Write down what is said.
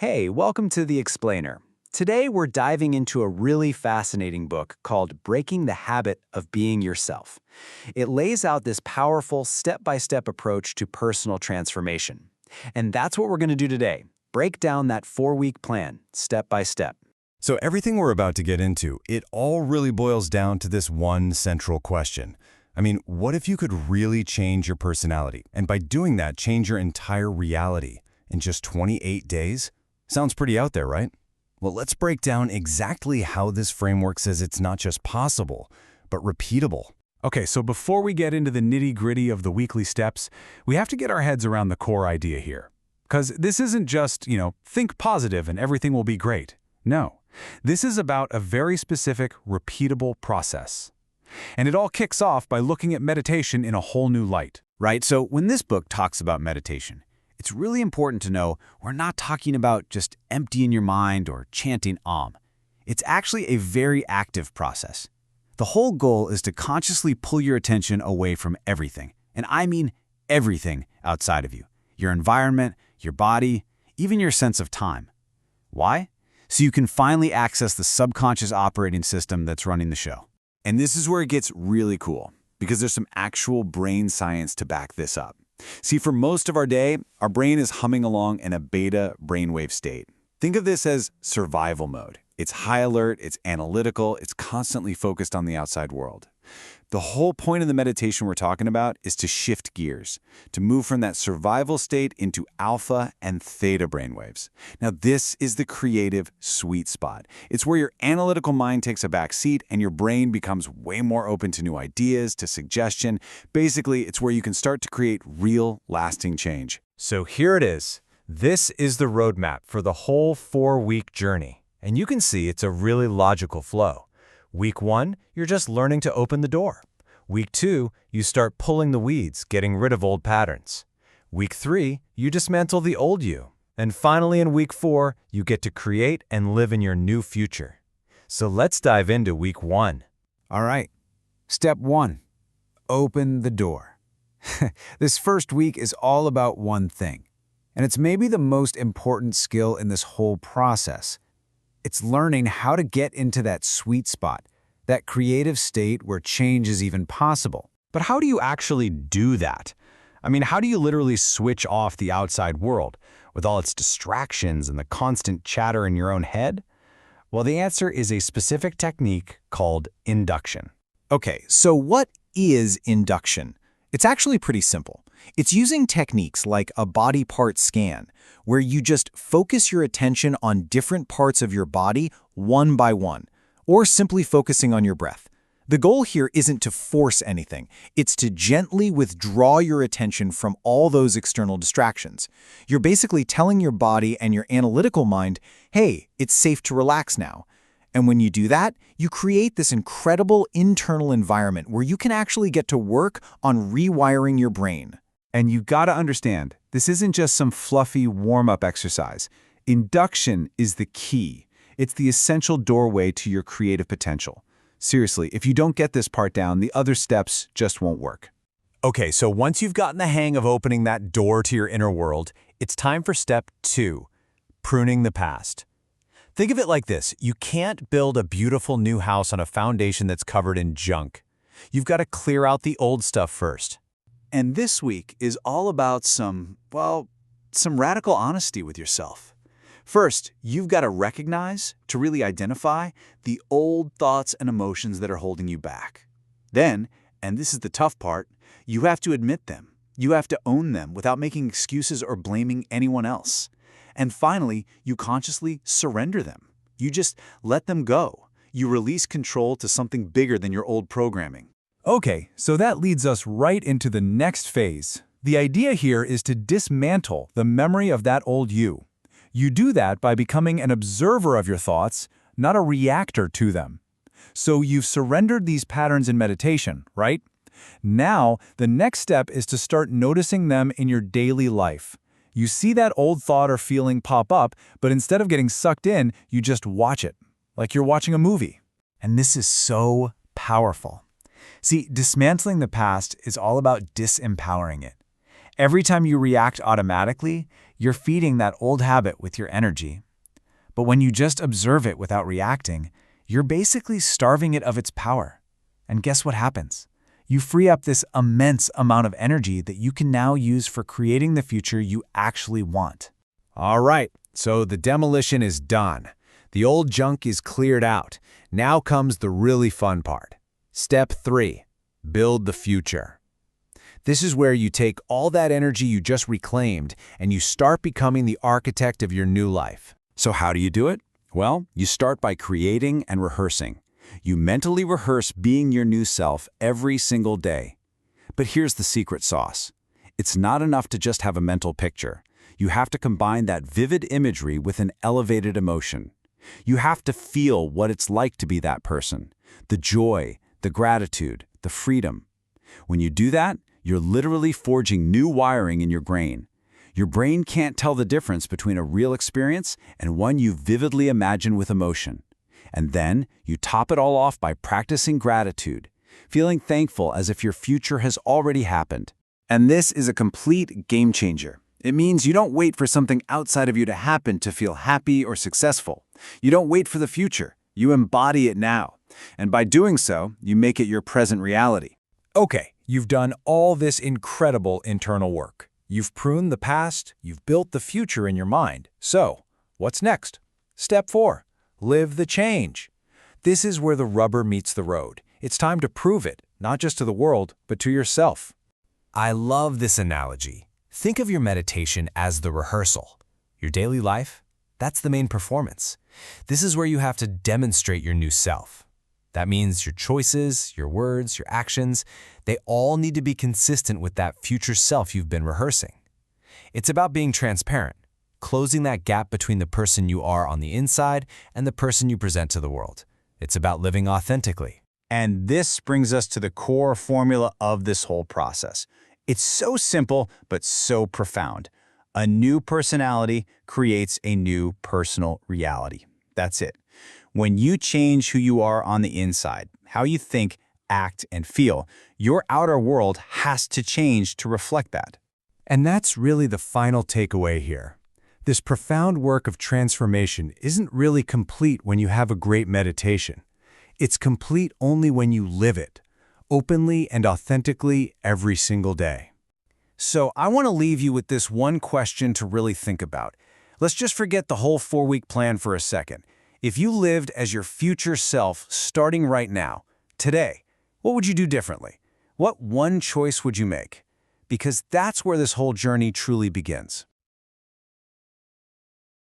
Hey, welcome to The Explainer. Today we're diving into a really fascinating book called Breaking the Habit of Being Yourself. It lays out this powerful step-by-step approach to personal transformation. And that's what we're going to do today. Break down that 4-week plan, step by step. So everything we're about to get into, it all really boils down to this one central question. What if you could really change your personality, and by doing that, change your entire reality in just 28 days? Sounds pretty out there, right? Well, let's break down exactly how this framework says it's not just possible, but repeatable. Okay, so before we get into the nitty-gritty of the weekly steps, we have to get our heads around the core idea here. Because this isn't just, think positive and everything will be great. No, this is about a very specific, repeatable process. And it all kicks off by looking at meditation in a whole new light. Right, so when this book talks about meditation, it's really important to know we're not talking about just emptying your mind or chanting Om. It's actually a very active process. The whole goal is to consciously pull your attention away from everything, and I mean everything outside of you. Your environment, your body, even your sense of time. Why? So you can finally access the subconscious operating system that's running the show. And this is where it gets really cool, because there's some actual brain science to back this up. See, for most of our day, our brain is humming along in a beta brainwave state. Think of this as survival mode. It's high alert, it's analytical, it's constantly focused on the outside world. The whole point of the meditation we're talking about is to shift gears, to move from that survival state into alpha and theta brainwaves. Now, this is the creative sweet spot. It's where your analytical mind takes a back seat and your brain becomes way more open to new ideas, to suggestion. Basically, it's where you can start to create real, lasting change. So here it is. This is the roadmap for the whole 4-week journey. And you can see it's a really logical flow. Week 1, you're just learning to open the door. Week 2, you start pulling the weeds, getting rid of old patterns. Week 3, you dismantle the old you. And finally, in Week 4, you get to create and live in your new future. So let's dive into Week 1. All right. Step 1, open the door. This first week is all about one thing, and it's maybe the most important skill in this whole process. It's learning how to get into that sweet spot, that creative state where change is even possible. But how do you actually do that? How do you literally switch off the outside world with all its distractions and the constant chatter in your own head? Well, the answer is a specific technique called induction. Okay, so what is induction? It's actually pretty simple. It's using techniques like a body part scan, where you just focus your attention on different parts of your body one by one, or simply focusing on your breath. The goal here isn't to force anything. It's to gently withdraw your attention from all those external distractions. You're basically telling your body and your analytical mind, hey, it's safe to relax now. And when you do that, you create this incredible internal environment where you can actually get to work on rewiring your brain. And you gotta understand, this isn't just some fluffy warm-up exercise. Induction is the key. It's the essential doorway to your creative potential. Seriously, if you don't get this part down, the other steps just won't work. Okay, so once you've gotten the hang of opening that door to your inner world, it's time for step 2, pruning the past. Think of it like this. You can't build a beautiful new house on a foundation that's covered in junk. You've got to clear out the old stuff first. And this week is all about some radical honesty with yourself. First, you've got to recognize, to really identify, the old thoughts and emotions that are holding you back. Then, and this is the tough part, you have to admit them. You have to own them without making excuses or blaming anyone else. And finally, you consciously surrender them. You just let them go. You release control to something bigger than your old programming. Okay, so that leads us right into the next phase. The idea here is to dismantle the memory of that old you. You do that by becoming an observer of your thoughts, not a reactor to them. So you've surrendered these patterns in meditation, right? Now, the next step is to start noticing them in your daily life. You see that old thought or feeling pop up, but instead of getting sucked in, you just watch it, like you're watching a movie. And this is so powerful. See, dismantling the past is all about disempowering it. Every time you react automatically, You're feeding that old habit with your energy. But when you just observe it without reacting, you're basically starving it of its power. And guess what happens? You free up this immense amount of energy that you can now use for creating the future you actually want. All right, so the demolition is done. The old junk is cleared out. Now comes the really fun part. Step 3. Build the future. This is where you take all that energy you just reclaimed and you start becoming the architect of your new life. So how do you do it? Well, you start by creating and rehearsing. You mentally rehearse being your new self every single day. But here's the secret sauce. It's not enough to just have a mental picture. You have to combine that vivid imagery with an elevated emotion. You have to feel what it's like to be that person. The joy, the gratitude, the freedom. When you do that, you're literally forging new wiring in your brain. Your brain can't tell the difference between a real experience and one you vividly imagine with emotion. And then you top it all off by practicing gratitude, feeling thankful as if your future has already happened. And this is a complete game changer. It means you don't wait for something outside of you to happen to feel happy or successful. You don't wait for the future. You embody it now. And by doing so, you make it your present reality. Okay, you've done all this incredible internal work. You've pruned the past, you've built the future in your mind. So, what's next? Step 4. Live the change. This is where the rubber meets the road. It's time to prove it, not just to the world, but to yourself. I love this analogy. Think of your meditation as the rehearsal. Your daily life, that's the main performance. This is where you have to demonstrate your new self. That means your choices, your words, your actions, they all need to be consistent with that future self you've been rehearsing. It's about being transparent, closing that gap between the person you are on the inside and the person you present to the world. It's about living authentically. And this brings us to the core formula of this whole process. It's so simple, but so profound. A new personality creates a new personal reality. That's it. When you change who you are on the inside, how you think, act, and feel, your outer world has to change to reflect that. And that's really the final takeaway here. This profound work of transformation isn't really complete when you have a great meditation. It's complete only when you live it, openly and authentically every single day. So I want to leave you with this one question to really think about. Let's just forget the whole 4-week plan for a second. If you lived as your future self starting right now, today, what would you do differently? What one choice would you make? Because that's where this whole journey truly begins.